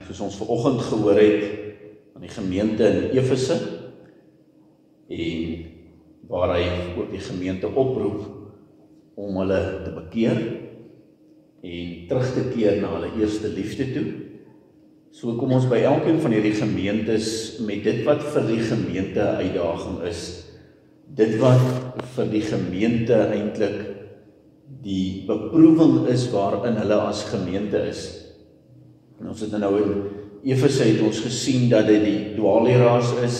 soos ons vanoggend gehoor het van die gemeente in Efese, en waar hy ook die gemeente oproep om hulle te bekeer en terug te keer na hulle eerste liefde toe. So kom ons by elkeen van hierdie gemeentes met dit wat vir die gemeente 'n uitdaging is, dit wat vir die gemeente eintlik die beproewing is waarin hulle as gemeente is. En ons het nou in Efese het ons gesien dat dit die dwaalleraars is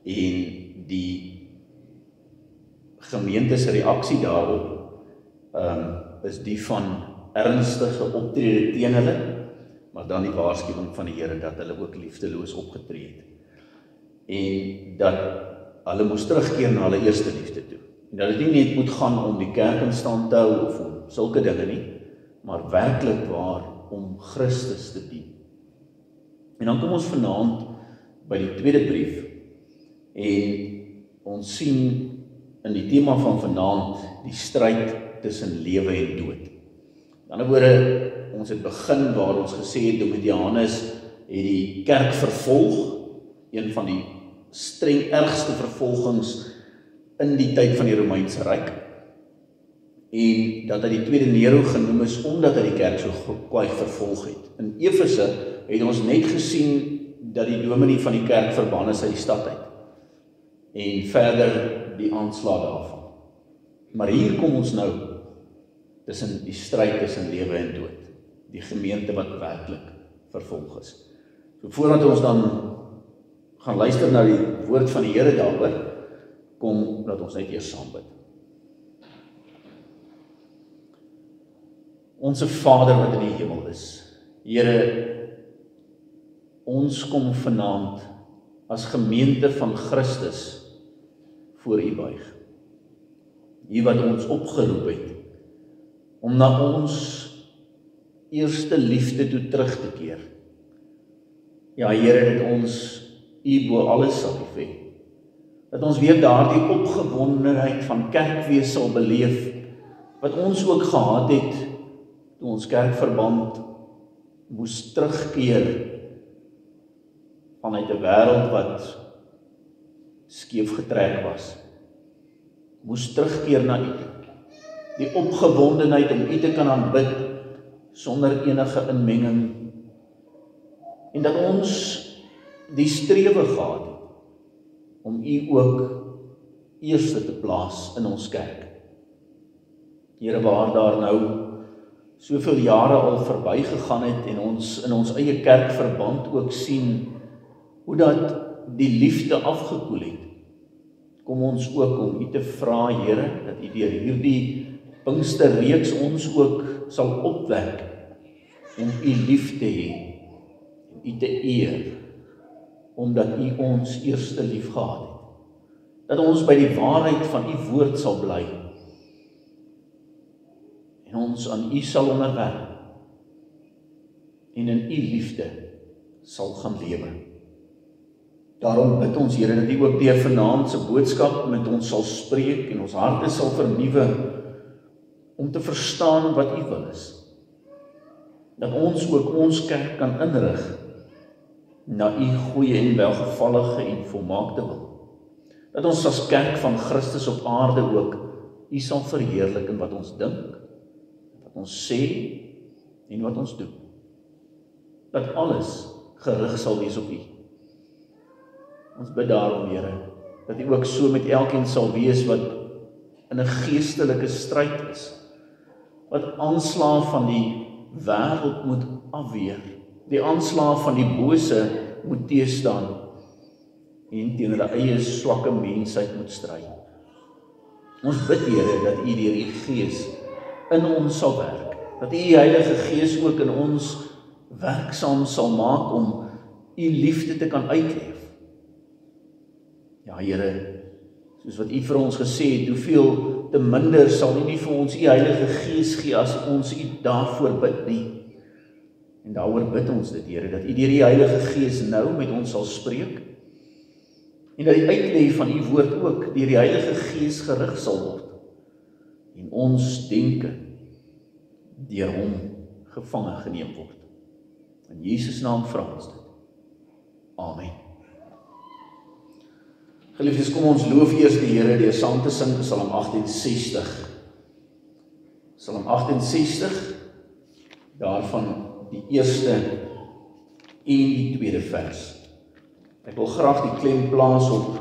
en die gemeente se reaksie daarop is die van ernstige optrede teen hulle, maar dan die waarskuwing van die Here dat hulle ook liefdeloos opgetree het. En dat hulle moes terugkeer na hulle eerste liefde toe. En dat dit nie net moet gaan om die kerk in stand te hou of om sulke dinge nie, maar werklik waar om Christus te dien. En dan kom ons vanaand by die tweede brief en ons sien in die tema van vanaand die stryd tussen lewe en dood. Aan die ander woorde, ons het begin waar ons gesê het Domitianus het die kerk vervolg, een van die ergste vervolgings in die tyd van die Romeinse Ryk, en dat hy die tweede Nero genoem is omdat hy die kerk so kwaai vervolg het. In Efese het ons net gesien dat die dominee van die kerk verban is uit die stad uit, en verder die aanslag daarvan. Maar hier kom ons nou tussen die stryd tussen lewe en dood, die gemeente wat werklik vervolg is. So voordat ons dan gaan luister na die woord van die Here daaroor, kom dat ons net eers saam bid. Onse Vader wat in die hemel is, Here, ons kom vanaand as gemeente van Christus voor U buig. U wat ons opgeroep het om na ons eerste liefde toe terug te keer. Ja, Here, dat ons U bo alles sal lief hê. Dat ons weer daardie opgewondenheid van kerkwees sal beleef, wat ons ook gehad het toe ons kerkverband moes terugkeer vanuit 'n wêreld wat skeef getrek was. Moes terugkeer na U. Die opgewondenheid om U te kan aanbid sonder enige inmenging. En dat ons die strewe gehad het om U ook eerste te plaas in ons kerk. Here, waar daar nou soveel jare al verby gegaan het en ons in ons eie kerkverband ook sien hoe dat die liefde afgekoel het, kom ons ook om U te vra, Here, dat U deur hierdie Pinksterreeks ons ook sal opwek om U lief te hê, U te eer, omdat U ons eerste lief gehad het. Dat ons by die waarheid van U woord sal bly en ons aan U sal onderwerp en in U liefde sal gaan lewe. Daarom bid ons, Here, dat U ook deur vanaand se boodskap met ons sal spreek en ons harte sal vernuwe om te verstaan wat U wil is. Dat ons ook ons kerk kan inrig na U goeie en welgevallige en volmaakte wil. Dat ons as kerk van Christus op aarde ook U sal verheerlik in wat ons dink, wat ons sê en wat ons doen. Dat alles gerig sal wees op U. Ons bid daarom, Here, dat U ook so met elkeen sal wees wat in 'n geestelike stryd is, wat aanslae van die wêreld moet afweer, die aanslae van die bose moet teëstaan en teen hulle eie swakke mensheid moet stry. Ons bid, Here, dat U deur U Gees in ons sal werk, dat U Heilige Gees ook in ons werksaam sal maak om U liefde te kan uitleef. Ja, Here, soos wat U vir ons gesê het, hoeveel te minder sal U nie vir ons U Heilige Gees gee as ons U daarvoor bid nie. En daaroor bid ons dit, Here, dat U deur die Heilige Gees nou met ons sal spreek en dat die uitlê van U woord ook deur die Heilige Gees gerig sal word en ons denke deur hom gevange geneem word. In Jesus naam vra ons dit. Amen. Geliefdes, kom ons loof eers die Here deur saam te sing Psalm 68. Psalm 68, daarvan die eerste en die tweede vers. Ek wil graag die klem plaas op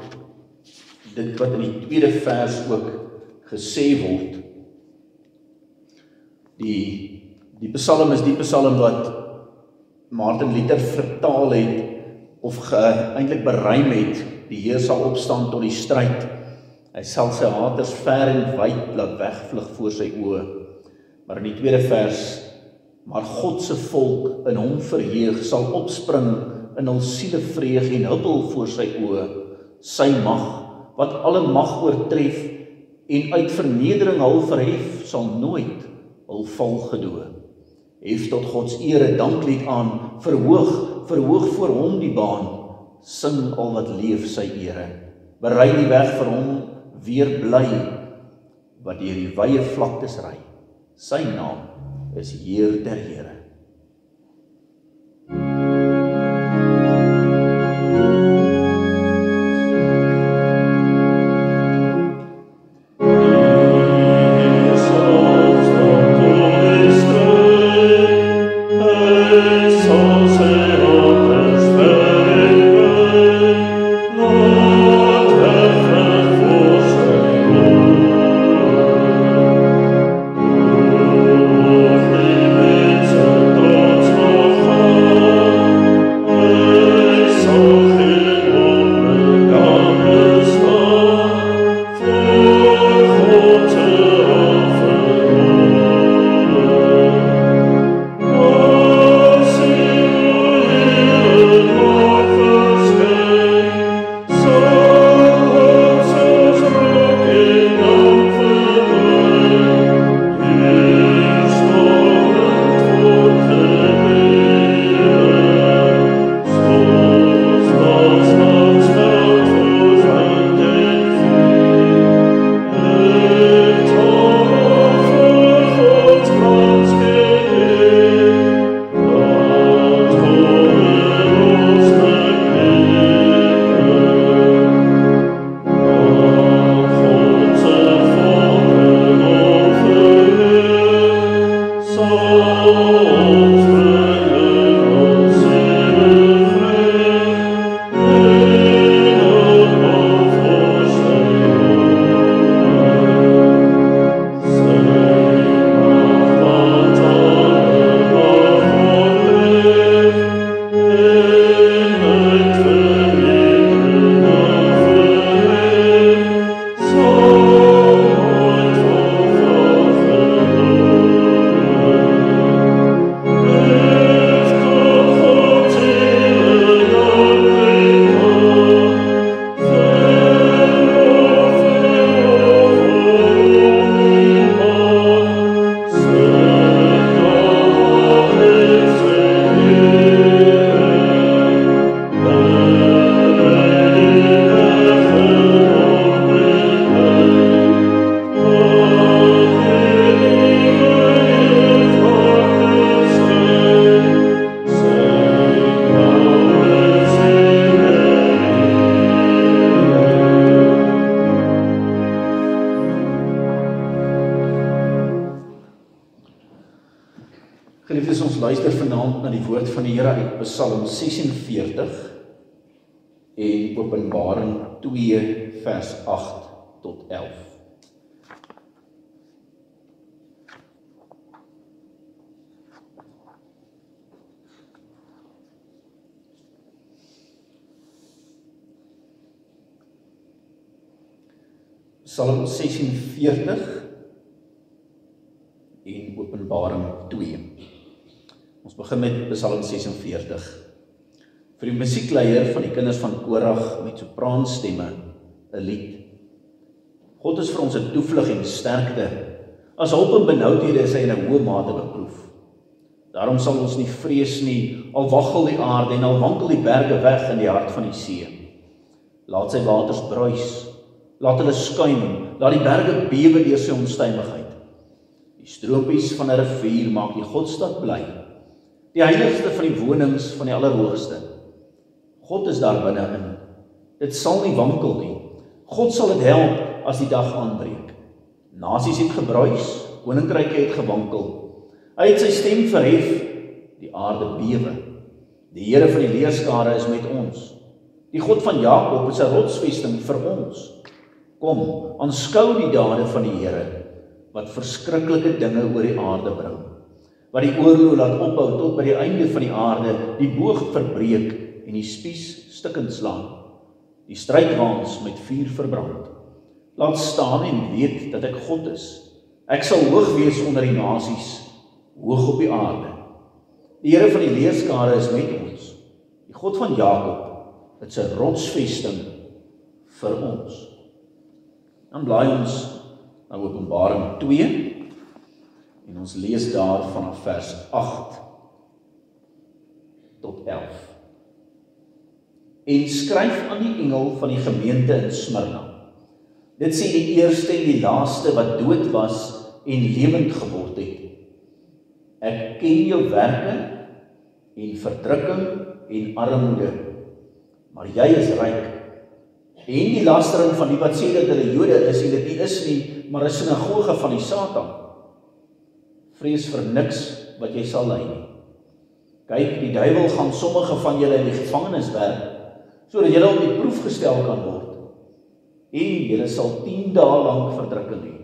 dit wat in die tweede vers ook gesê word. Die psalm is die psalm wat Martin Luther vertaal het, of eintlik beruim het, die Heer sal opstaan tot die stryd. Hy sal sy haters ver en wyd laat wegvlug voor sy oë. Maar in die tweede vers, maar God se volk in hom verheug, sal opspring in hul sielevreug en huppel voor sy oë. Sy mag, wat alle mag oortref, en uit vernedering hul verhef, sal nooit hul val gedoe. Hef tot Gods ere danklied aan, verhoog voor hom die baan, sing al wat leef sy ere, berei die weg vir hom weer bly, wat deur die wye vlaktes ry, sy naam is Heer der Here. Geliefdes, ons luister vanaand na die woord van die Here uit Psalm 46 en Openbaring 2 vers 8 tot 11. Psalm 46 en Openbaring 2. Ons begin met Psalm 46. Vir die musiekleier van die kinders van Korag met sopraanstemme 'n lied. God is vir ons 'n toevlug en sterkte. As hulp in benoudhede is hy in 'n hoë mate beproef. Daarom sal ons nie vrees nie, al waggel die aarde en al wankel die berge weg in die hart van die see. Laat sy waters bruis, laat hulle skuim, laat die berge bewe deur sy onstuimigheid. Die stroompies van 'n rivier maak die Godstad bly. die heiligste van die wonings van die Allerhoogste. God is daar binne-in. Dit sal nie wankel nie. God sal dit help as die dag aanbreek. Nasies het gebruis, koninkryke het gewankel. Hy het sy stem verhef, die aarde bewe. Die Here van die leerskare is met ons. Die God van Jakob is 'n rotsvesting vir ons. Kom, aanskou die dade van die Here, wat verskriklike dinge oor die aarde bring, wat die oorlog laat ophou tot by die einde van die aarde, die boog verbreek en die spies stukkend slaan, die strydwaans met vuur verbrand. Laat staan en weet dat ek God is. Ek sal hoog wees onder die nasies, hoog op die aarde. Die Here van die leerskare is met ons. Die God van Jakob, dit is 'n rotsvesting vir ons. Dan blaai ons na Openbaring 2 en ons lees daar vanaf vers 8 tot 11. En skryf aan die engel van die gemeente in Smyrna. Dit sê die eerste en die laaste wat dood was en lewend geword het. Ek ken jou werke en verdrukking en armoede, maar jy is ryk. En die lastering van die wat sê dat hulle Jode is en dit nie is nie, maar 'n sinagoge van die Satan. Vrees vir niks wat jy sal ly nie. Kyk, die duiwel gaan sommige van julle in die gevangenis werp, sodat julle op die proef gestel kan word. En julle sal 10 dae lank verdrukking hê.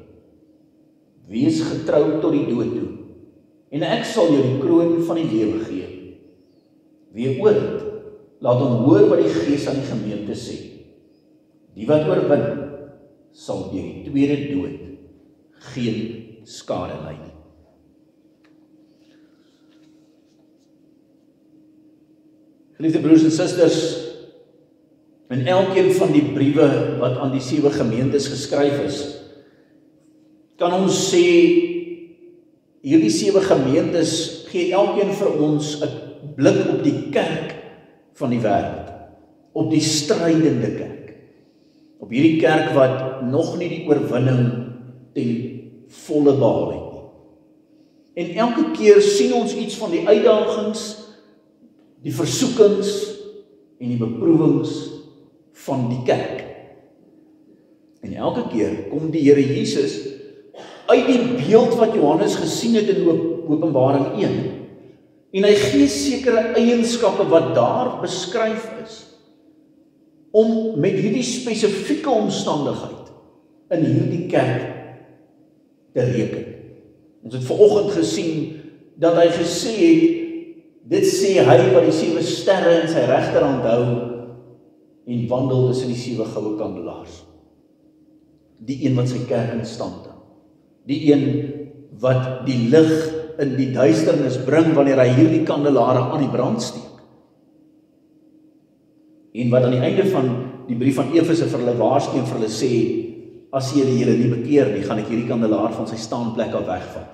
Wees getrou tot die dood toe, en ek sal jou die kroon van die lewe gee. Wie oor het, laat hom hoor wat die Gees aan die gemeente sê. Die wat oorwin, sal deur die tweede dood geen skade ly nie. Geliefde broers en susters, in elkeen van die briewe wat aan die 7 gemeentes geskryf is, kan ons sê, hierdie 7 gemeentes gee elkeen vir ons 'n blik op die kerk van die wêreld, op die strydende kerk, op hierdie kerk wat nog nie die oorwinning ten volle behaal het nie. En elke keer sien ons iets van die uitdagings, die versoekings en die beproewings van die kerk. En elke keer kom die Here Jesus uit die beeld wat Johannes gesien het in Openbaring 1. En hy gee sekere eienskappe wat daar beskryf is, om met hierdie spesifieke omstandigheid in hierdie kerk te reken. Ons het vanoggend gesien dat hy gesê het, dit sê hy wat die 7 sterre in sy regterhand hou en wandel tussen die 7 goue kandelaars. Die een wat sy kerk in stand hou. Die een wat die lig in die duisternis bring wanneer hy hierdie kandelare aan die brand steek. En wat aan die einde van die brief van Efese vir hulle waarsku en vir hulle sê, as julle nie bekeer nie, gaan ek hierdie kandelaar van sy staanplek af wegvat.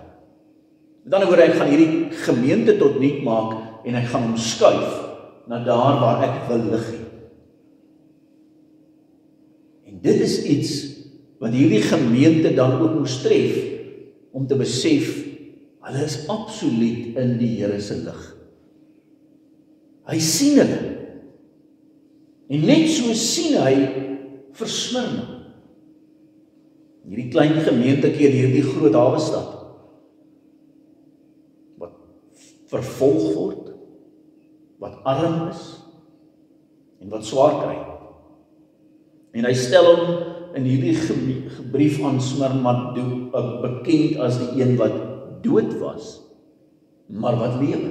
Met ander woorde, ek gaan hierdie gemeente tot niet maak en ek gaan hom skuif na daar waar ek wil lig hê. En dit is iets wat hierdie gemeente dan ook moes tref, om te besef, hulle is absoluut in die Here se lig. Hy sien hulle. En net so sien hy vir Smyrna. Hierdie klein gemeente keer hierdie groot hawe stad, wat vervolg word, wat arm is, en wat swaar kry. En hy stel hom in hierdie brief aan Smyrna bekend as die een wat dood was, maar wat lewe.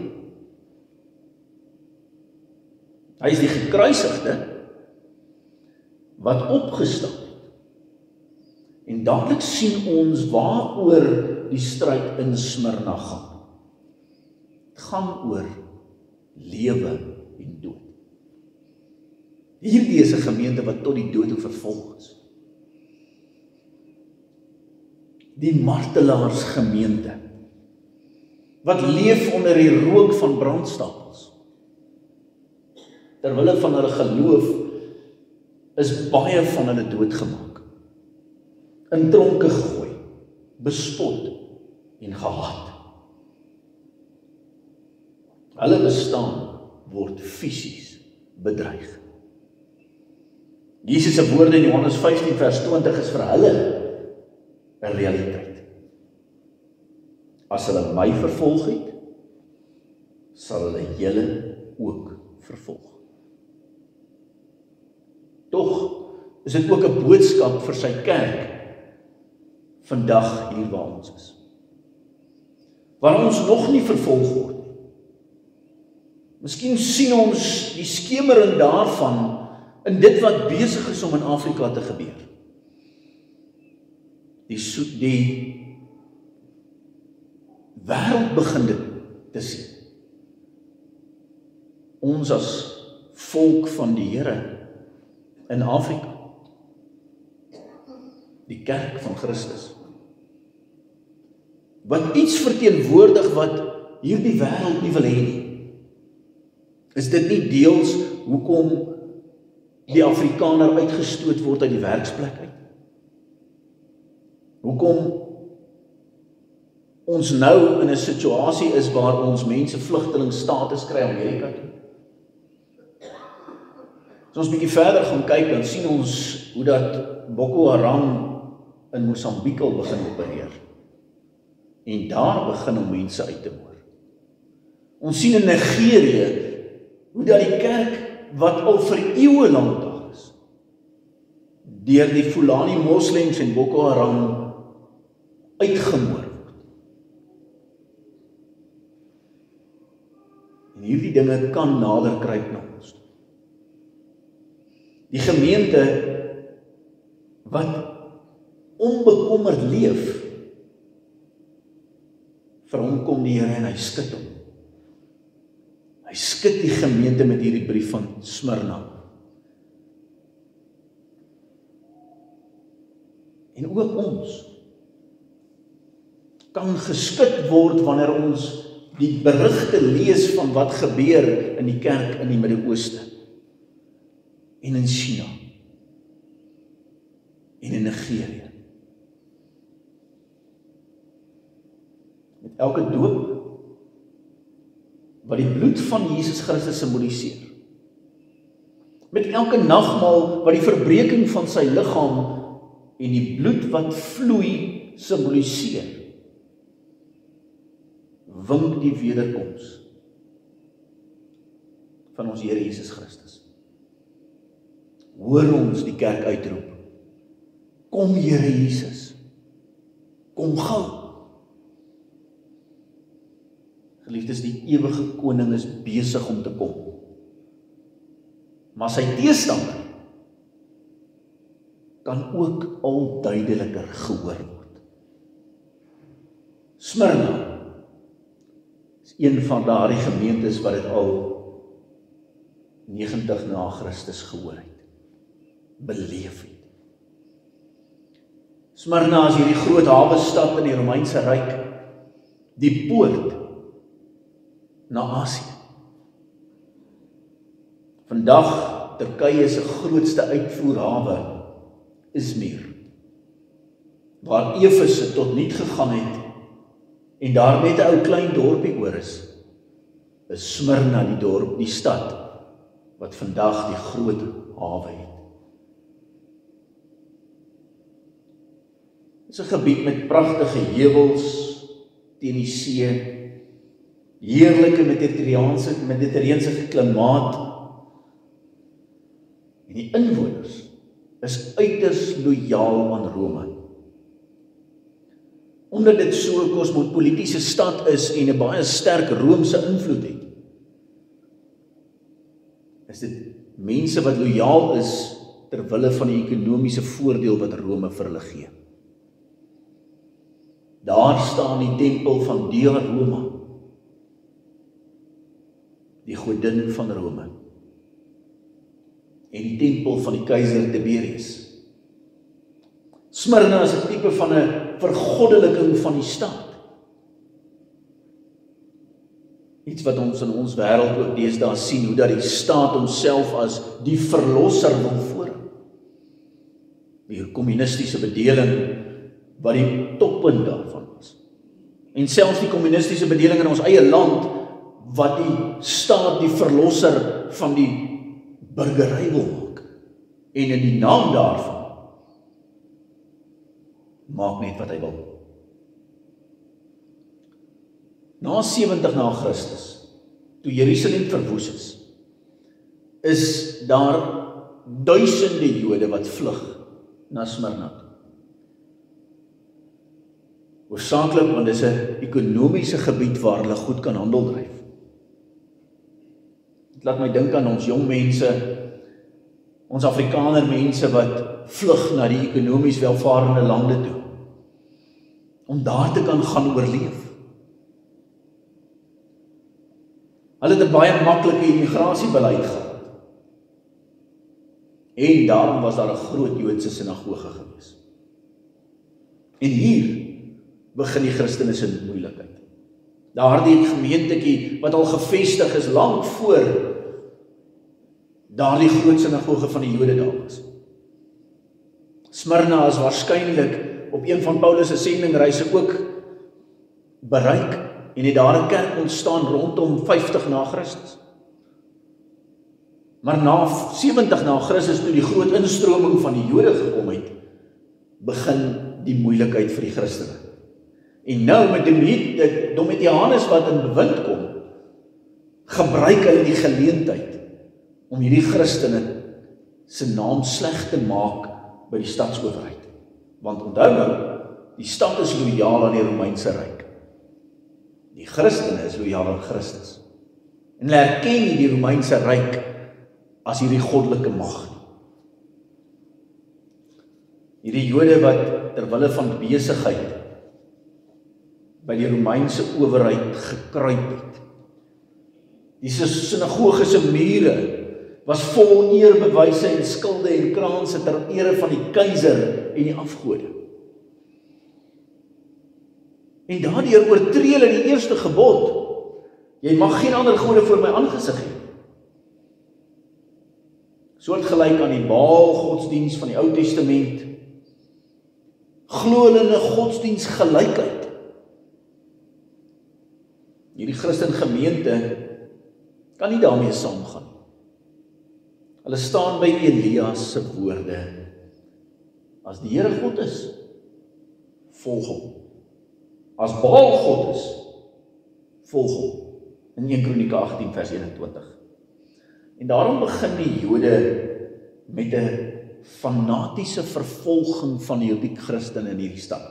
Hy is die gekruisigde wat opgestaan het. En dadelik sien ons waaroor die stryd in Smyrna gaan. Het gaan oor lewe en dood. Hierdie is 'n gemeente wat tot die dood toe vervolg is. Die martelaarsgemeente, wat leef onder die rook van brandstapels. Terwille van hulle geloof is baie van hulle doodgemaak, in tronke gegooi, bespot en gehaat. Hulle bestaan word fisies bedreig. Jesus se woorde in Johannes 15 vers 20 is vir hulle 'n realiteit. As hulle my vervolg het, sal hulle julle ook vervolg. Tog is dit ook 'n boodskap vir sy kerk vandag hier waar ons is. Waar ons nog nie vervolg word nie. Miskien sien ons die skemering daarvan in dit wat besig is om in Afrika te gebeur. Die wêreld begin dit te sien. Ons as volk van die Here in Afrika, die kerk van Christus, wat iets verteenwoordig wat hierdie wêreld nie wil hê nie. Is dit nie deels hoekom die Afrikaner uitgestoot word uit die werksplek uit? Hoekom ons nou in 'n situasie is waar ons mense vlugtelingstatus kry Amerika toe? As ons bietjie verder gaan kyk, dan sien ons hoe dat Boko Haram in Mosambiek al begin opereer. En daar begin om mense uit te moor. Ons sien in Nigerië hoe dat die kerk wat al vir eeue lank daar is, deur die Fulani moslems en Boko Haram uitgemoor word. En hierdie dinge kan nader kruip na ons. Die gemeente wat onbekommerd leef, vir hom kom die Here en hy skud hom. Hy skud die gemeente met hierdie brief van Smyrna. En ook ons kan geskit word wanneer ons die berigte lees van wat gebeur in die kerk in die Midde-Ooste en in China en in Nigerië. Met elke doop wat die bloed van Jesus Christus simboliseer. Met elke nagmaal wat die verbreeking van sy liggaam en die bloed wat vloei simboliseer, wink die wederkoms van ons Here Jesus Christus. Hoor ons die kerk uitroep, kom Here Jesus, kom gou. Geliefdes, die ewige koning is besig om te kom. Maar sy teestander kan ook al duideliker gehoor word. Smyrna is een van daardie gemeentes wat dit al 90 na Christus gehoor het, beleef het. Smyrna is hierdie groot hawe stad in die Romeinse Ryk, die poort na Asië. Vandag Turkye se grootste uitvoerhawe Izmir, waar Efese tot niet gegaan het en daar net 'n ou klein dorpie oor is Smyrna die dorp, die stad wat vandag die groot hawe het. Dit is 'n gebied met pragtige heuwels teen die see, heerlike mediterrane klimaat, en die inwoners is uiters lojaal aan Rome. Omdat dit so 'n kosmopolitiese stad is en 'n baie sterk Romeinse invloed het, is dit mense wat lojaal is ter wille van die ekonomiese voordeel wat Rome vir hulle gee. Daar staan die tempel van Dea Roma, die godin van Rome, en die tempel van die keiser Tiberius. Smyrna is 'n tipe van 'n vergoddeliking van die staat. Iets wat ons in ons wêreld ook deesdae sien, hoe dat die staat homself as die verlosser wil voorhou. Die kommunistiese bedeling wat die toppunt daarvan was. En selfs die kommunistiese bedeling in ons eie land wat die staat die verlosser van die burgery wil maak. En in die naam daarvan maak net wat hy wil. Na 70 na Christus, toe Jerusalem verwoes is daar duisende Jode wat vlug na Smyrna toe. Hoofsaaklik want dit is 'n ekonomiese gebied waar hulle goed kan handel dryf. Dit laat my dink aan ons jong mense, ons Afrikaner mense wat vlug na die ekonomies welvarende lande toe, om daar te kan gaan oorleef. Hulle het 'n baie maklike immigrasiebeleid gehad. En daarom was daar 'n groot Joodse sinagoge gewees. En hier begin die Christene se moeilikheid. Daardie gemeentetjie wat al gevestig is lank voor daardie groot sinagoge van die Jode daar was. Smyrna is waarskynlik op een van Paulus se sendingreise ook bereik en het daar 'n kerk ontstaan rondom 50 na Christus. Maar na 70 na Christus, toe die groot instroming van die Jode gekom het, begin die moeilikheid vir die Christene. En nou met Domitianus wat in bewind kom, gebruik hulle die geleentheid om hierdie Christene se naam sleg te maak by die stadsowerheid. Want onthou nou, die stad is lojaal aan die Romeinse Ryk. Die Christene is lojaal aan Christus. En hulle erken nie die Romeinse Ryk as hierdie goddelike mag. Hierdie Jode wat terwille van besigheid by die Romeinse owerheid gekruip het. Die sinagoge se mure was vol eerbewyse en skilde en kraanse ter ere van die keiser en die afgode. En daardeur oortree hulle die eerste gebod: jy mag geen ander gode voor my aangesig hê. Soortgelyk aan die Baal godsdiens van die Ou Testament, glo hulle in 'n godsdiensgelykheid. Hierdie Christen gemeente kan nie daarmee saamgaan. Hulle staan by Elias se woorde: as die Here God is, volg hom. As Baal God is, volg hom. In 1 Kronieke 18 vers 21. En daarom begin die Jode met 'n fanatiese vervolging van hierdie Christene in hierdie stad.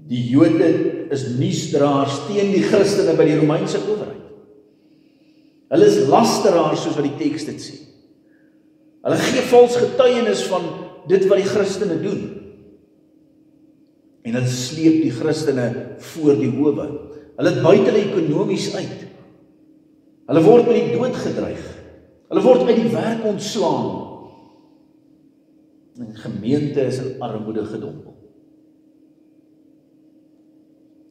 Die Jode is nuusdraers teen die Christene by die Romeinse owerheid. Hulle is lasteraars soos wat die teks dit sê. Hulle gee vals getuienis van dit wat die Christene doen. En hulle sleep die Christene voor die howe. Hulle buit hulle ekonomies uit. Hulle word met die dood gedreig. Hulle word uit die werk ontslaan. En gemeente is in armoede gedompel.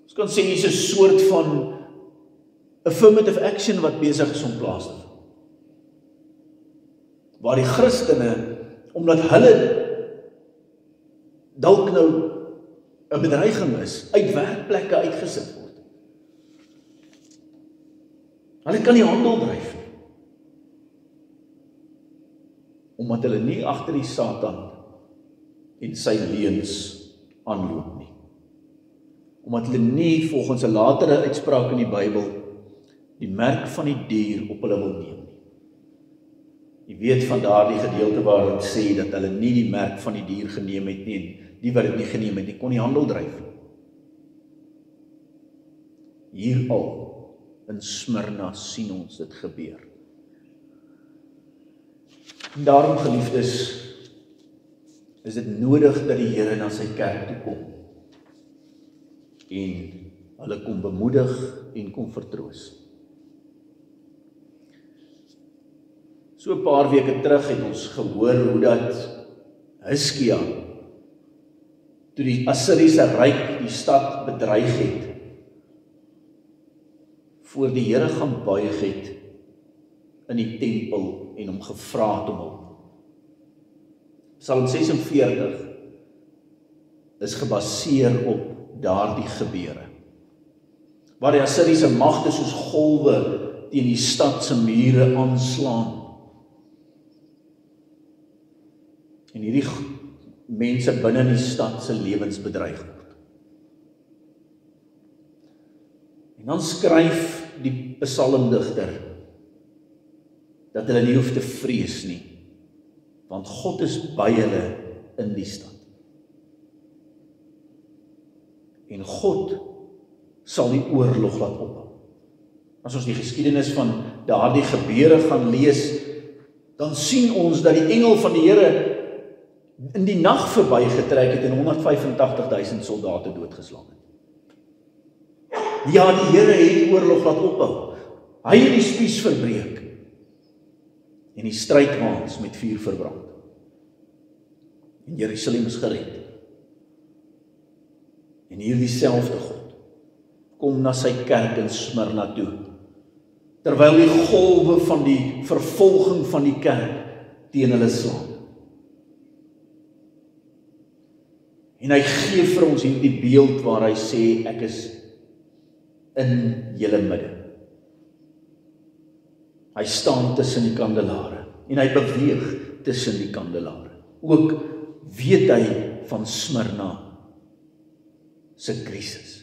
Ons kan sê dis 'n soort van affirmative action wat besig is om plaas te vind. Waar die Christene, omdat hulle dalk nou 'n bedreiging is, uit werkplekke uitgesit word. Hulle kan nie handel dryf nie. Omdat hulle nie agter die Satan en sy leuns aanloop nie. Omdat hulle nie volgens 'n latere uitspraak in die Bybel die merk van die dier op hulle wil neem nie. Jy weet van daardie gedeelte waar dit sê dat hulle nie die merk van die dier geneem het nie, en die wat dit nie geneem het nie, kon nie handel dryf nie. Hier al in Smyrna sien ons dit gebeur. En daarom, geliefdes, is dit nodig dat die Here na sy kerk toe kom en hulle kom bemoedig en kom vertroos. So 'n paar weke terug het ons gehoor hoe dat Hizkia, toe die Assiriese ryk die stad bedreig het, voor die Here gaan buig het in die tempel en hom gevra het om hulp. Psalm 46 is gebaseer op daardie gebeure. waar die Assiriese magte soos golwe teen die stad se mure aanslaan. En hierdie mense binne in die stad se lewens bedreig word. En dan skryf die psalmdigter dat hulle nie hoef te vrees nie, want God is by hulle in die stad. En God sal die oorlog laat ophou. As ons die geskiedenis van daardie gebeure gaan lees, dan sien ons dat die engel van die Here in die nag verbygetrek het en 185.000 soldate doodgeslaan het. Ja, die Here het die oorlog laat ophou. Hy het die spies verbreek en die strydwaans met vuur verbrand. En Jerusalem is gered. En hier dieselfde God kom na sy kerk in Smyrna toe, terwyl die golwe van die vervolging van die kerk teen hulle slaan. En hy gee vir ons hierdie beeld waar hy sê, ek is in julle midde. Hy staan tussen die kandelare en hy beweeg tussen die kandelare. Ook weet hy van Smyrna se krisis.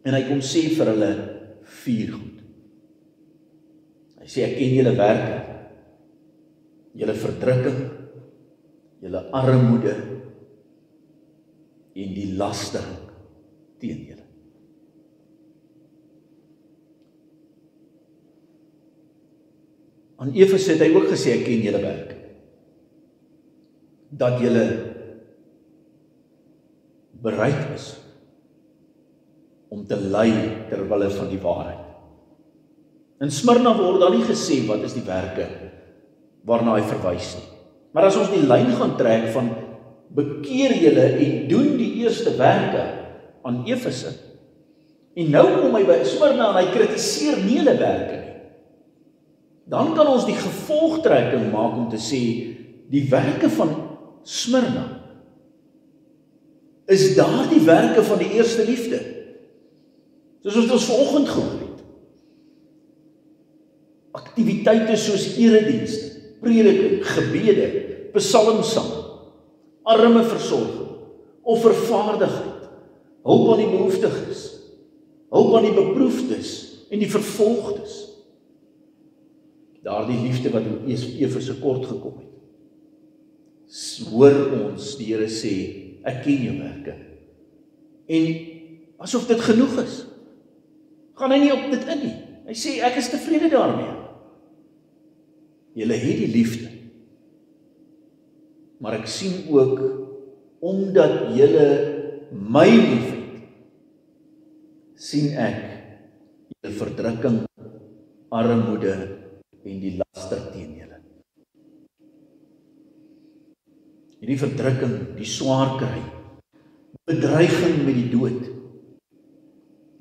En hy kom sê vir hulle 4 goed. Hy sê, ek ken julle werke, julle verdrukking, julle armoede en die lastering teen julle. Aan Efese het hy ook gesê, ek ken julle werke. Dat julle bereid is om te ly ter wille van die waarheid. In Smyrna word daar nie gesê wat is die werke waarna hy verwys nie. Maar as ons die lyn gaan trek van bekeer julle en doen die eerste werke aan Efese, en nou kom hy by Smyrna en hy kritiseer nie hulle werke nie, dan kan ons die gevolgtrekking maak om te sê, die werke van Smyrna is daar die werke van die eerste liefde. Soos ons vanoggend gehoor het. Aktiwiteite soos eredienste, prediking, gebede, psalmsang, arme versorging, offervaardigheid, hulp aan die behoeftiges, hulp aan die beproefdes en die vervolgdes. Daardie liefde wat in Efese kort gekom het. Hoor ons die Here sê, ek ken jou werke. En asof dit genoeg is, gaan hy nie op dit in nie. Hy sê, ek is tevrede daarmee. Julle het die liefde. Maar ek sien ook, omdat julle my liefhet, sien ek julle verdrukking, armoede en die laster teen julle. Hierdie verdrukking, die swaar kry, bedreiging met die dood,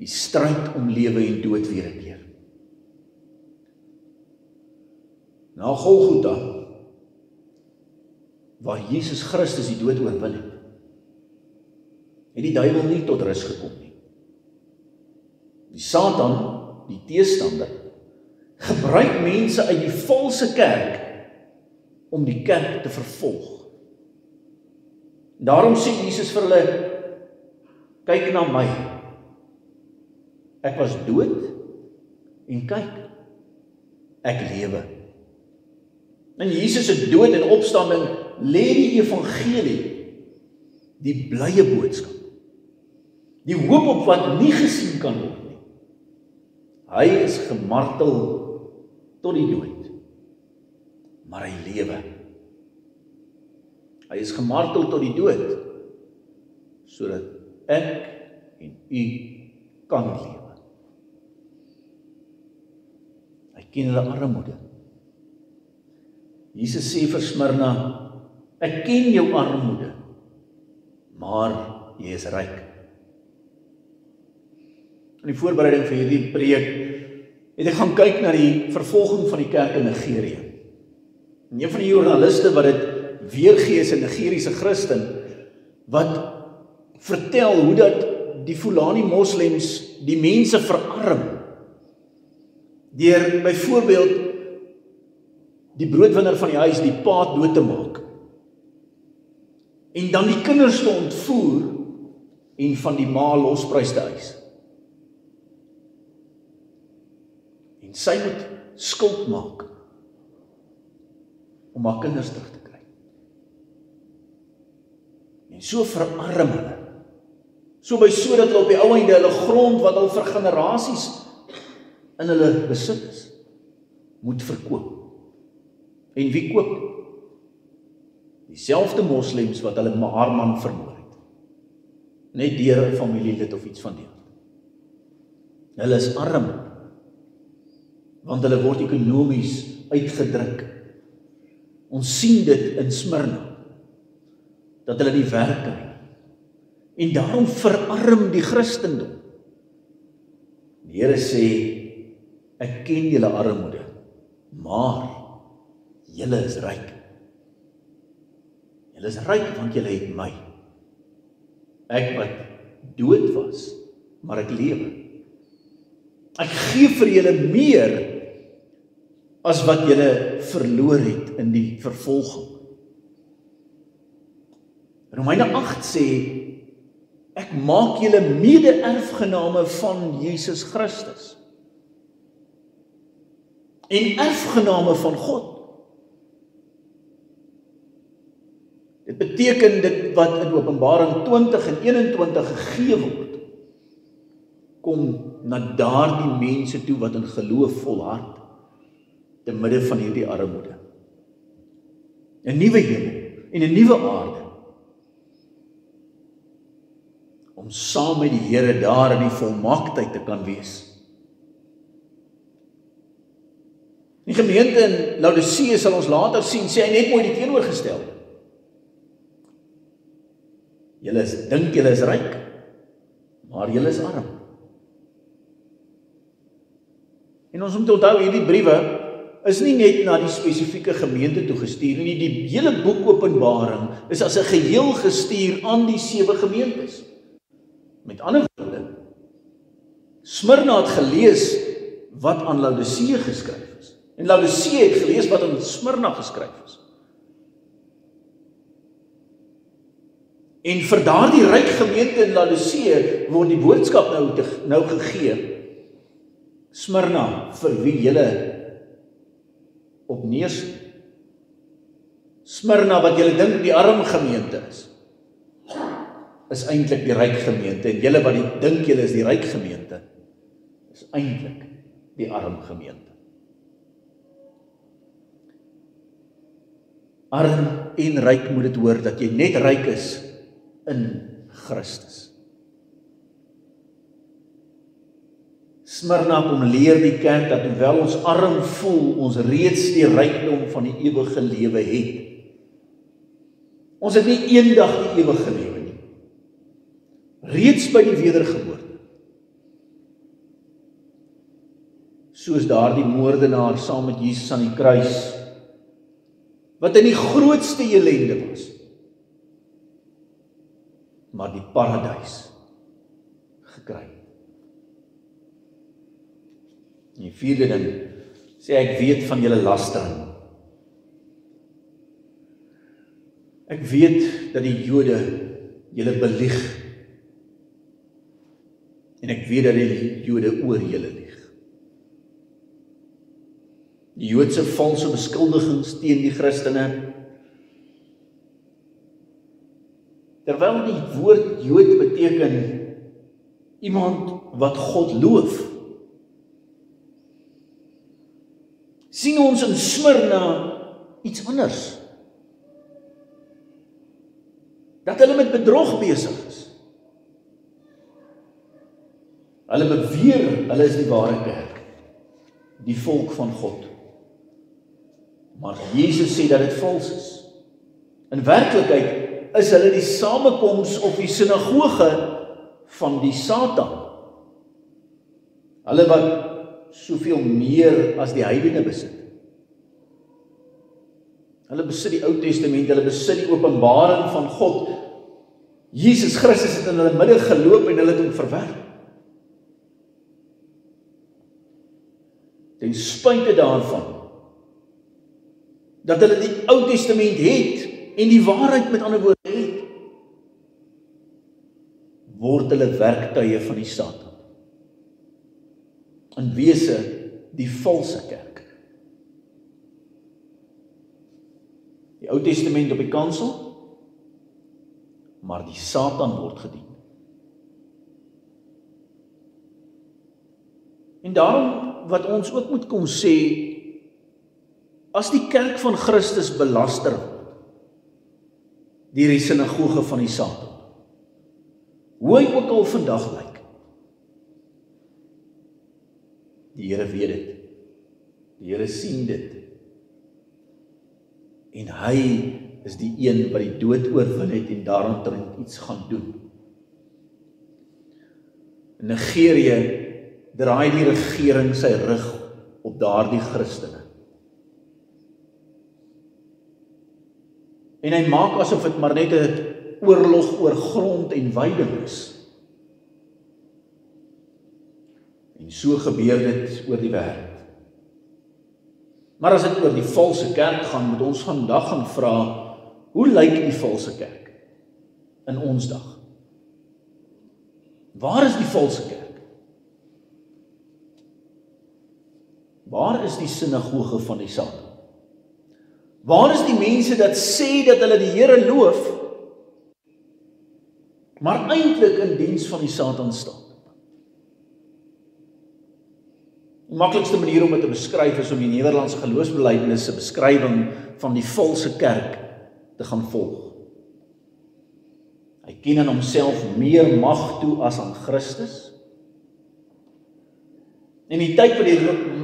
die stryd om lewe en dood weer 'n keer. Na Golgotha, waar Jesus Christus die dood oorwin het die duiwel nie tot rus gekom nie. Die Satan, die teestander, gebruik mense uit die valse kerk om die kerk te vervolg. Daarom sê Jesus vir hulle, kyk na my. Ek was dood en kyk, ek lewe. In Jesus se dood en opstanding lê die evangelie, die blye boodskap, die hoop op wat nie gesien kan word nie. Hy is gemartel tot die dood, maar hy lewe. Hy is gemartel tot die dood, sodat ek en u kan lewe. Hy ken hulle armoede. Jesus sê vir Smyrna, ek ken jou armoede, maar jy is ryk. In die voorbereiding vir hierdie preek het ek gaan kyk na die vervolging van die kerk in Nigerië. En een van die joernaliste wat dit weergee is 'n Nigeriese Christen wat vertel hoe dat die Fulani moslems die mense verarm deur byvoorbeeld die broodwinner van die huis, die pa dood te maak en dan die kinders te ontvoer en van die ma losprys te eis. En sy moet skuld maak om haar kinders terug te kry. En so verarm hulle. So by so dat hulle op die ou einde hulle grond wat al vir generasies in hulle besit is, moet verkoop. En wie koop? Dieselfde moslems wat hulle haar man vermoor het. Net deur 'n familielid of iets van die aard. Hulle is arm, want hulle word ekonomies uitgedruk. Ons sien dit in Smyrna, dat hulle nie werk kry nie. En daarom verarm die Christendom. Die Here sê, ek ken julle armoede, maar julle is ryk. Julle is ryk want julle het my. Ek wat dood was, maar ek lewe. Ek gee vir julle meer as wat julle verloor het in die vervolging. Romeine 8 sê, ek maak julle mede-erfgename van Jesus Christus. En erfgename van God. Dit beteken dit wat in Openbaring 20 en 21 gegee word, kom na daardie mense toe wat in geloof volhard, te midde van hierdie armoede. 'n Nuwe hemel en 'n nuwe aarde, om saam met die Here daar in die volmaaktheid te kan wees. Die gemeente in Laodicea sal ons later sien, sê hy net mooi die teenoorgestelde. Julle dink julle is ryk, maar julle is arm. En ons moet onthou, hierdie briewe is nie net na die spesifieke gemeente toe gestuur nie, die hele boek Openbaring is as 'n geheel gestuur aan die 7 gemeentes. Met ander woorde, Smyrna het gelees wat aan Laodicea geskryf is. En Laodicea het gelees wat aan Smyrna geskryf is. En vir daardie ryk gemeente in Laodicea word die boodskap nou gegee. Smyrna, vir wie julle op neersien. Smyrna, wat julle dink die arm gemeente is eintlik die ryk gemeente. En julle wat dink julle is die ryk gemeente, is eintlik die arm gemeente. Arm en ryk moet dit hoor, dat jy net ryk is in Christus. Smyrna kom leer die kerk dat hoewel ons arm voel, ons reeds die rykdom van die ewige lewe het. Ons het nie eendag die ewige lewe nie. Reeds by die wedergeboorte. Soos daardie moordenaar saam met Jesus aan die kruis, wat in die grootste ellende was, maar die paradys gekry. En die vierde ding, sê ek weet van julle lastering. Ek weet dat die Jode julle belieg. En ek weet dat die Jode oor julle lieg. Die Joodse valse beskuldigings teen die Christene. Terwyl die woord Jood beteken iemand wat God loof, sien ons in Smyrna iets anders. Dat hulle met bedrog besig is. Hulle beweer, hulle is die ware kerk, die volk van God. Maar Jesus sê dat dit vals is. In werklikheid is hulle die samekoms of die sinagoge van die Satan. Hulle wat soveel meer as die heidene besit. Hulle besit die Ou Testament, hulle besit die openbaring van God. Jesus Christus het in hulle midde geloop en hulle het hom verwerp. Ten spyte daarvan, dat hulle die Ou Testament het, en die waarheid met ander woorde het, word hulle werktuie van die Satan. In wese die valse kerk. Die Ou Testament op die kansel, maar die Satan word gedien. En daarom wat ons ook moet kom sê, as die kerk van Christus belaster word, deur die sinagoge van die Satan, hoe hy ook al vandag lyk, die Here weet dit, die Here sien dit, en hy is die een wat die dood oorwin het en daaromtrent iets gaan doen. In Nigerië draai die regering sy rug op daardie Christene. En hy maak asof dit maar net 'n oorlog oor grond en weiding is. En so gebeur dit oor die wêreld. Maar as dit oor die valse kerk gaan, moet ons vandag gaan vra, hoe lyk die valse kerk in ons dag? Waar is die valse kerk? Waar is die sinagoge van die Satan? Waar is die mense dat sê dat hulle die Here loof, maar eintlik in diens van die Satan staan? Die maklikste manier om dit te beskryf is om die Nederlandse geloofsbelijdenis se beskrywing van die valse kerk te gaan volg. Hy ken aan homself meer mag toe as aan Christus. In die tyd wat die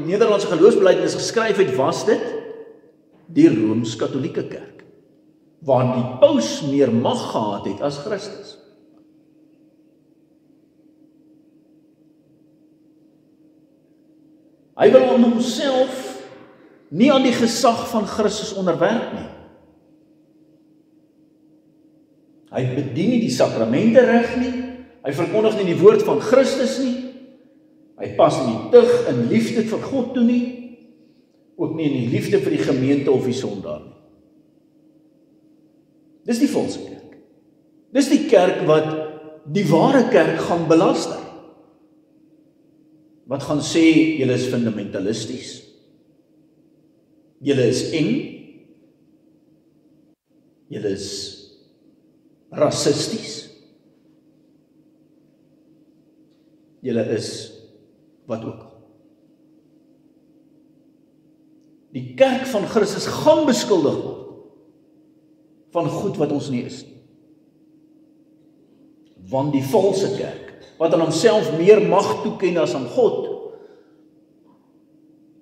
Nederlandse geloofsbelijdenis geskryf het, was dit die Rooms-Katolieke kerk, waar die paus meer mag gehad het as Christus. Hy wil aan homself nie aan die gesag van Christus onderwerp nie. Hy bedien nie die sakramente reg nie, hy verkondig nie die woord van Christus nie, hy pas nie die tug in liefde vir God toe nie, ook nie in die liefde vir die gemeente of die sondaar nie. Dis die valse kerk. Dis die kerk wat die ware kerk gaan belaster. Wat gaan sê, julle is fundamentalisties, julle is eng, julle is rassisties, julle is wat ook al. Die kerk van Christus gaan beskuldig word van goed wat ons nie is nie. Want die valse kerk, wat aan homself meer mag toeken as aan God,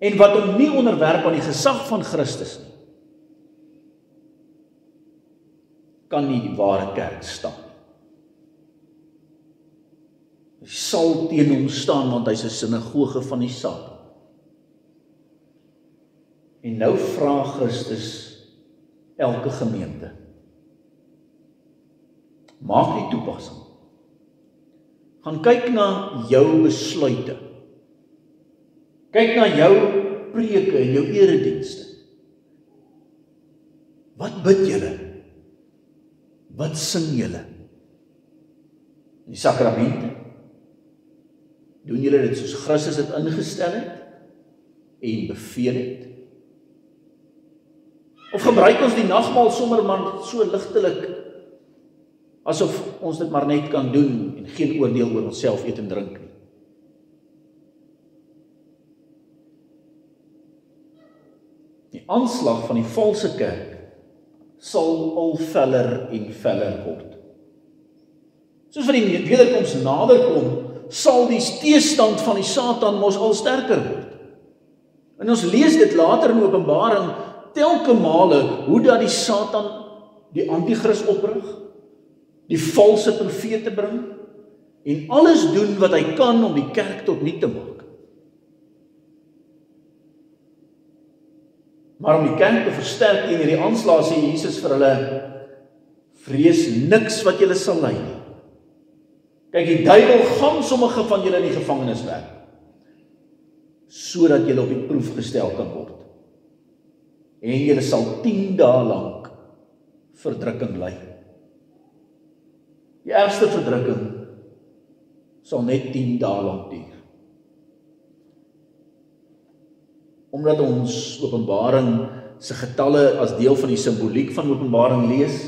en wat hom nie onderwerp aan die gesag van Christus nie, kan nie die ware kerk staan. Hy sal teen hom staan, want hy is 'n sinagoge van die Satan. En nou vra Christus elke gemeente, maak die toepassing. Gaan kyk na jou besluite. Kyk na jou preke en jou eredienste. Wat bid julle? Wat sing julle? Die sakramente? Doen julle dit soos Christus dit ingestel het en beveel het? Of gebruik ons die nagmaal sommer maar so ligtelik, asof ons dit maar net kan doen en geen oordeel oor onsself eet en drink nie? Die aanslag van die valse kerk sal al feller en feller word. Soos wat die wederkoms nader kom, sal die teestand van die Satan mos al sterker word. En ons lees dit later in Openbaring, telke male hoe dat die Satan die antichrist oprig, die valse profete bring, en alles doen wat hy kan om die kerk tot niet te maak. Maar om die kerk te versterk teen hierdie aanslae, sê Jesus vir hulle, Vrees niks wat julle sal ly nie. Kyk, die duiwel gaan sommige van julle in die gevangenis werk, sodat julle op die proef gestel kan word. En julle sal 10 dae lank verdrukking ly. Die ergste verdrukking sal net 10 dae lank duur. Omdat ons Openbaring se getalle as deel van die simboliek van Openbaring lees,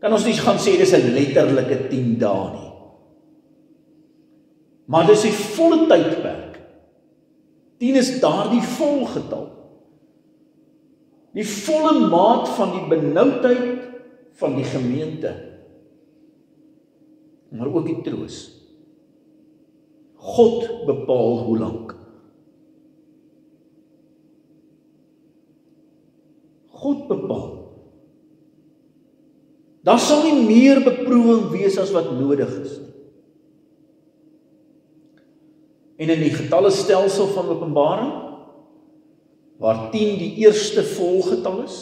kan ons nie gaan sê dis 'n letterlike 10 dae nie. Maar dis die volle tydperk. 10 is daardie volgetal. Die volle maat van die benoudheid van die gemeente. Maar ook die troos. God bepaal hoe lank. God bepaal. Daar sal nie meer beproewing wees as wat nodig is nie. En in die getallestelsel van Openbaring, waar 10 die eerste volgetal is,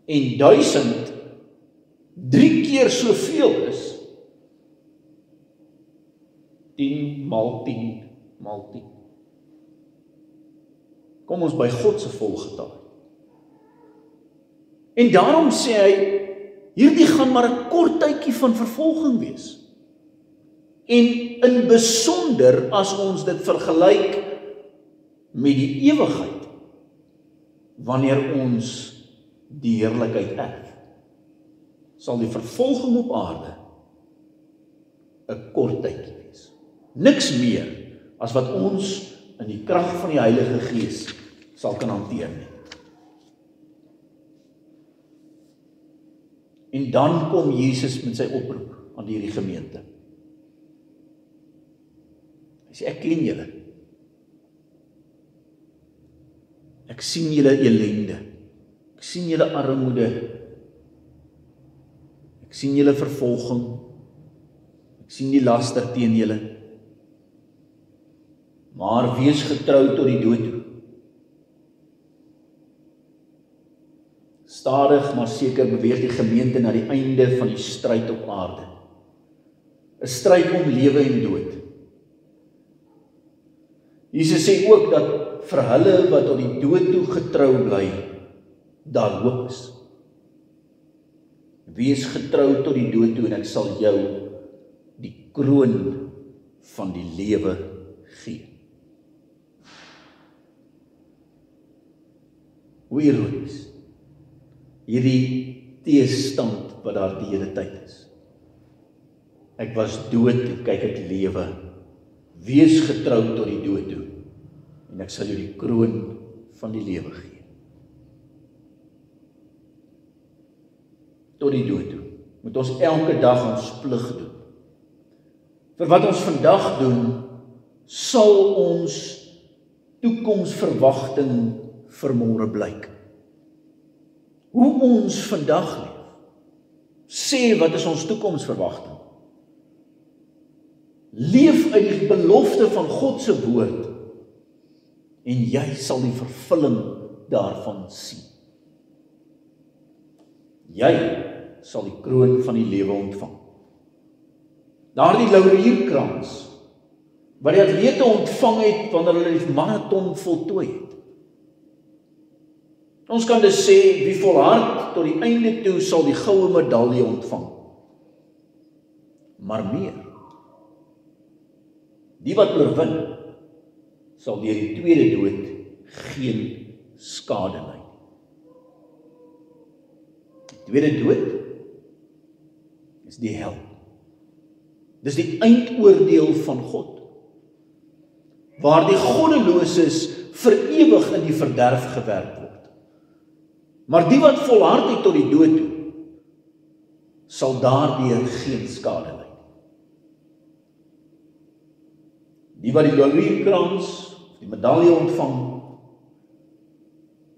en 1000 3 keer soveel is, 10 maal 10 maal 10. Kom ons by God se volgetal. En daarom sê hy, hierdie gaan maar 'n kort tydjie van vervolging wees. En in besonder as ons dit vergelyk met die ewigheid, wanneer ons die heerlikheid erf, sal die vervolging op aarde 'n kort tydjie wees. Niks meer as wat ons in die krag van die Heilige Gees sal kan hanteer nie. En dan kom Jesus met sy oproep aan hierdie gemeente. Hy sê, ek ken julle. Ek sien julle ellende. Ek sien julle armoede. Ek sien julle vervolging. Ek sien die laster teen julle. Maar wees getrou tot die dood toe. Stadig maar seker beweeg die gemeente na die einde van die stryd op aarde. 'n Stryd om lewe en dood. Jesus sê ook dat vir hulle wat tot die dood toe getrou bly, daar hoop is. Wees getrou tot die dood toe en ek sal jou die kroon van die lewe gee. Hoe ironies. Hierdie teestand wat daar die hele tyd is. Ek was dood en kyk ek lewe. Wees getrou tot die dood toe en ek sal jou die kroon van die lewe gee. Tot die dood toe moet ons elke dag ons plig doen. Vir wat ons vandag doen, sal ons toekomsverwagting vir môre blyk. Hoe ons vandag leef, sê wat is ons toekomsverwagting. Leef uit die belofte van God se woord en jy sal die vervulling daarvan sien. Jy sal die kroon van die lewe ontvang. Daardie laurierkrans wat die atlete ontvang het wanneer hulle die marathon voltooi het. Ons kan dus sê, wie volhard tot die einde toe sal die goue medalje ontvang. Maar meer, die wat oorwin, sal deur die tweede dood geen skade ly. Die tweede dood is die hel. Dis die eindoordeel van God, waar die goddeloses vir ewig in die verderf gewerp word. Maar die wat volhard het tot die dood toe, sal daardeur geen skade ly. Die wat die laurierkrans, die medalje ontvang,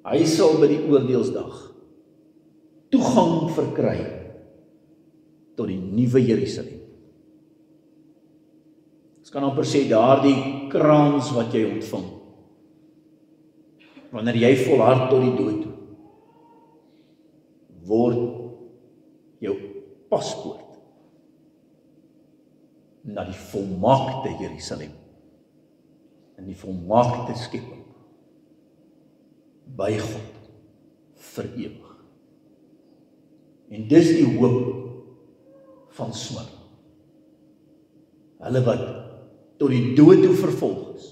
hy sal by die oordeelsdag toegang verkry tot die nuwe Jerusalem. Ons kan amper sê daardie krans wat jy ontvang, wanneer jy volhard tot die dood toe, word paspoort na die volmaakte Jerusalem, in die volmaakte skepping, by God, vir ewig. En dis die hoop van Smyrna. Hulle wat tot die dood toe vervolg is,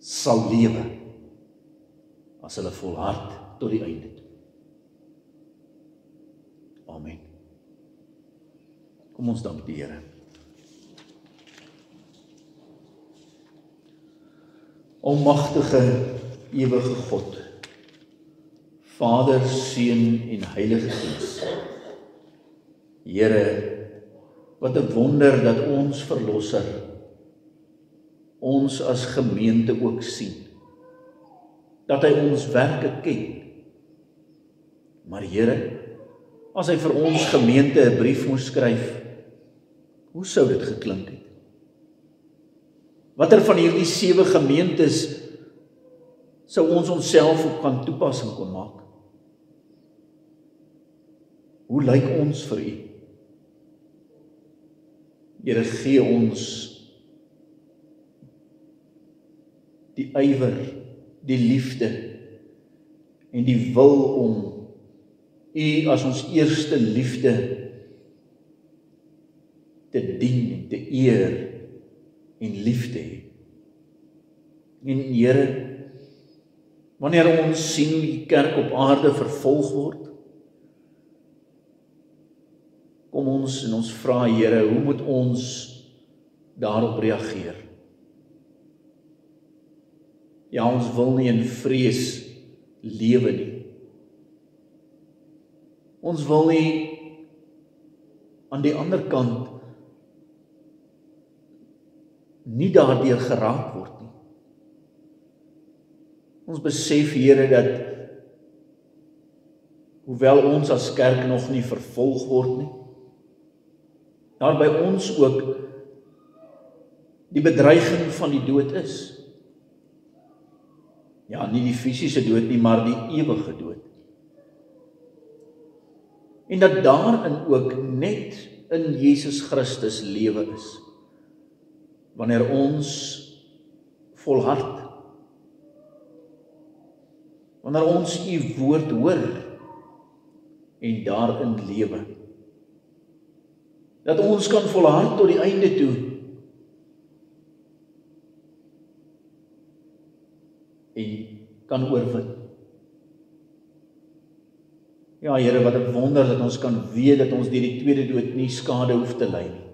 sal lewe, as hulle volhard tot die einde toe. Amen. Kom ons dank die Here. Almagtige, ewige God, Vader, Seun en Heilige Gees. Here, wat 'n wonder dat ons Verlosser ons as gemeente ook sien. Dat hy ons werke ken. Maar Here, as hy vir ons gemeente 'n brief moes skryf, hoe sou dit geklink het? Watter van hierdie 7 gemeentes sou ons onsself op kan toepassing kon maak? Hoe lyk ons vir U? Here, gee ons die ywer, die liefde en die wil om U as ons eerste liefde te dien en te eer en lief te hê. En Here, wanneer ons sien hoe die kerk op aarde vervolg word, kom ons en ons vra, Here, hoe moet ons daarop reageer? Ja, ons wil nie in vrees lewe nie. Ons wil nie aan die ander kant nie daardeur geraak word nie. Ons besef, Here, dat hoewel ons as kerk nog nie vervolg word nie, daar by ons ook die bedreiging van die dood is. Ja, nie die fisiese dood nie, maar die ewige dood. En dat daarin ook net in Jesus Christus lewe is. Wanneer ons volhard, wanneer ons U woord hoor en daarin lewe, dat ons kan volhard tot die einde toe en kan oorwin. Ja, Here, wat 'n wonder dat ons kan weet dat ons deur die tweede dood nie skade hoef te ly nie,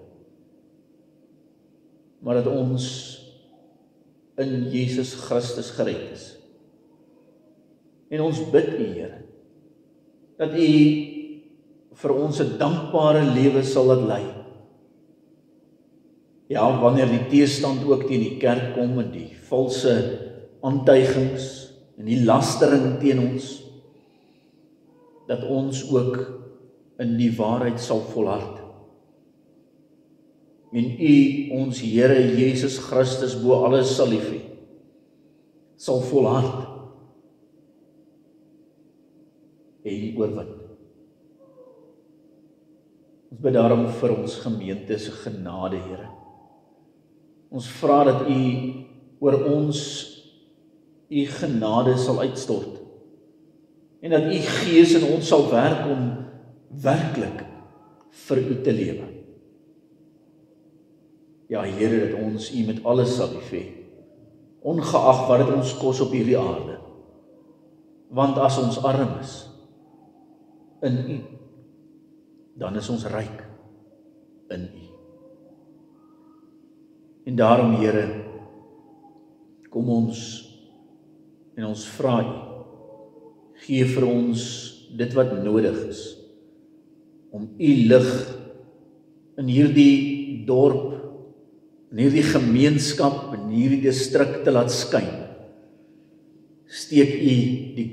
maar dat ons in Jesus Christus gered is. En ons bid U, Here, dat U vir ons 'n dankbare lewe sal laat lei. Ja, wanneer die teestand ook teen die kerk kom en die valse aantuigings en die lastering teen ons, dat ons ook in die waarheid sal volhard. En U, ons Here Jesus Christus, bo alles sal lief hê, sal volhard en oorwin. Ons bid daarom vir ons gemeente se genade, Here. Ons vra dat U oor ons U genade sal uitstort en dat U Gees in ons sal werk om werklik vir U te lewe. Ja, Here, dat ons U met alles sal lief hê, ongeag wat dit ons kos op hierdie aarde. Want as ons arm is in U, dan is ons ryk in U. En daarom, Here, kom ons en ons vra U, gee vir ons dit wat nodig is, om U lig in hierdie dorp, in hierdie gemeenskap, in hierdie distrik te laat skyn. Steek U die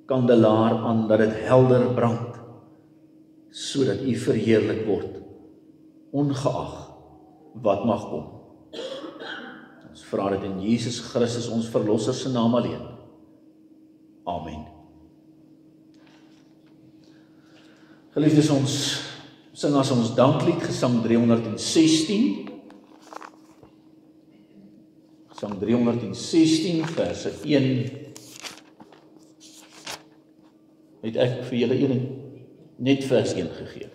kandelaar aan, dat dit helder brand, sodat U verheerlik word, ongeag wat mag kom. Ons vra dit in Jesus Christus, ons Verlosser se naam alleen. Amen. Geliefdes, ons sing as ons danklied Gesang 316. Gesang 316 verse 1. Het ek vir julle net vers 1 gegee.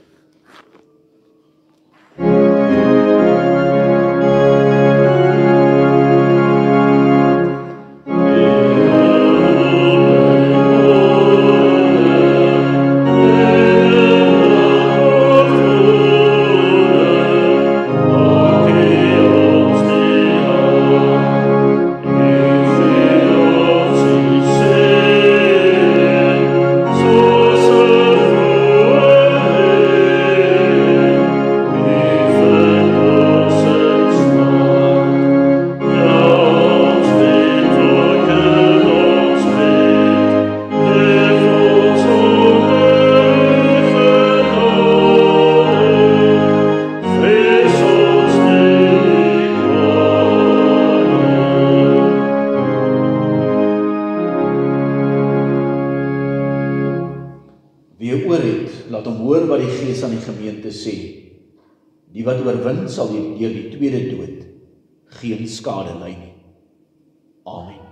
Laat hom hoor wat die Gees aan die gemeente sê. Die wat oorwin sal deur die tweede dood geen skade ly nie. Amen.